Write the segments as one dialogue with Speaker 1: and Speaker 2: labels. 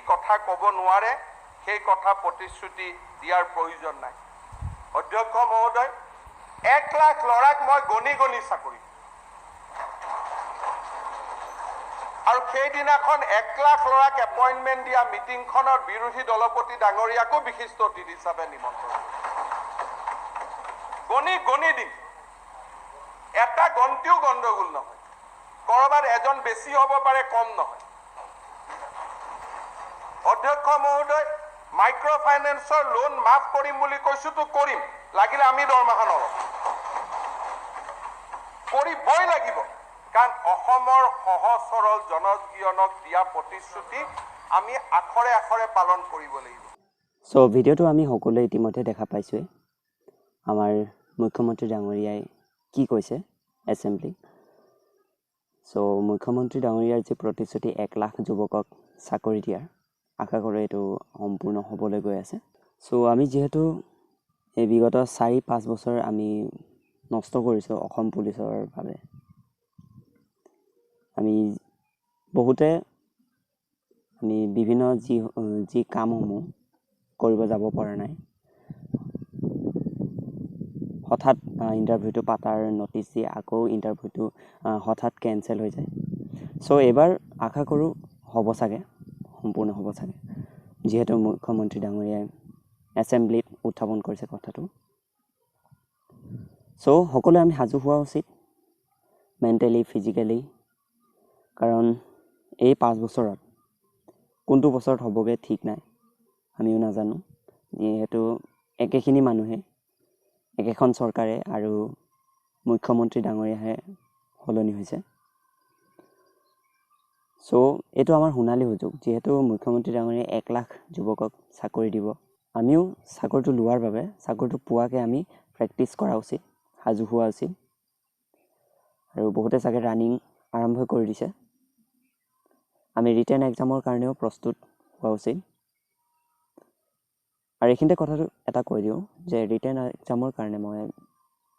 Speaker 1: কথা ক'ব নোৱাৰে সেই কথা প্ৰতিশ্ৰুতি দিয়াৰ প্ৰয়োজন নাই অধ্যক্ষ মহোদয় 1 লাখ ল'ৰাক মই গণি গণি চাকৰি আৰু সেইদিনাখন 1 লাখ ল'ৰাক এপইণ্টমেণ্ট দিয়া মিটিংখনৰ বিৰোধী দলপতি ডাঙৰীয়াকো বিশিষ্ট অতিথি হিচাপে নিমন্ত্ৰণ গণি গণি দিম এটা গন্তিও গণ্ডগোল নহয় কৰবাত এজন বেছি হ'ব পাৰে কম নহয় অধ্যক্ষ মহোদয় মাইক্ৰ' ফাইনেন্সৰ লোন মাফ কৰিম বুলি কৈছো তো কৰিম লাগিলে আমি দৰমহা নলওঁ কৰিবই লাগিব কাৰণ অসমৰ সহজ সৰল জনজীৱনক দিয়া প্ৰতিশ্ৰুতি আমি আখৰে আখৰে পালন কৰিব লাগিব
Speaker 2: সো ভিডিঅ'টো আমি সকলোৱে ইতিমধ্যে দেখা পাইছোৱে আমাৰ মুখ্যমন্ত্ৰী ডাঙৰীয়াই কি কৈছে এছেম্বলি সো মুখ্যমন্ত্ৰী ডাঙৰীয়াৰ যে প্ৰতিশ্ৰুতি 1 লাখ যুৱকক চাকৰি দিয়াৰ আশা কৰোঁ এইটো সম্পূৰ্ণ হ'বলৈ গৈ আছে সো আমি যেহেতু এই বিগত 4-5 বছৰ আমি নষ্ট কৰিছোঁ অসম পুলিচৰ বাবে আমি বহুতে আমি বিভিন্ন যি কামসমূহ কৰিব যাব পৰা নাই হঠাৎ ইণ্টাৰভিউটো পাতাৰ নটিচ দি আকৌ ইণ্টাৰভিউটো হঠাৎ কেঞ্চেল হৈ যায় সো এবাৰ আশা কৰোঁ হ'ব চাগে সম্পূৰ্ণ হ'ব চাগে যেহেতু মুখ্যমন্ত্ৰী ডাঙৰীয়াই এছেম্বলিত উত্থাপন কৰিছে কথাটো সো সকলোৱে আমি সাজু হোৱা উচিত মেণ্টেলি ফিজিকেলি কাৰণ এই 5 বছৰত কোনটো বছৰত হ'বগে ঠিক নাই আমিও নাজানো যেহেতু একেখিনি মানুহে একেখন চৰকাৰে আৰু মুখ্যমন্ত্ৰী ডাঙৰীয়াহে সলনি হৈছে সো এইটো আমাৰ সোণালী সুযোগ যেহেতু মুখ্যমন্ত্ৰী ডাঙৰীয়াই 1 লাখ যুৱকক চাকৰি দিব আমিও চাকৰিটো লোৱাৰ বাবে চাকৰিটো পোৱাকৈ আমি প্ৰেক্টিছ কৰা উচিত সাজু হোৱা উচিত আৰু বহুতে চাগে ৰানিং আৰম্ভ কৰি দিছে আমি ৰিটেন এক্সামৰ কাৰণেও প্ৰস্তুত হোৱা উচিত আৰু এইখিনিতে কথাটো এটা কৈ দিওঁ যে ৰিটেন এক্সামৰ কাৰণে মই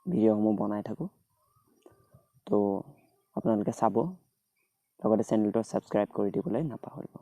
Speaker 2: ভিডিঅ'সমূহ বনাই থাকোঁ তো আপোনালোকে চাব লগতে চেনেলটো ছাবস্ক্ৰাইব কৰি দিবলৈ নাপাহৰিব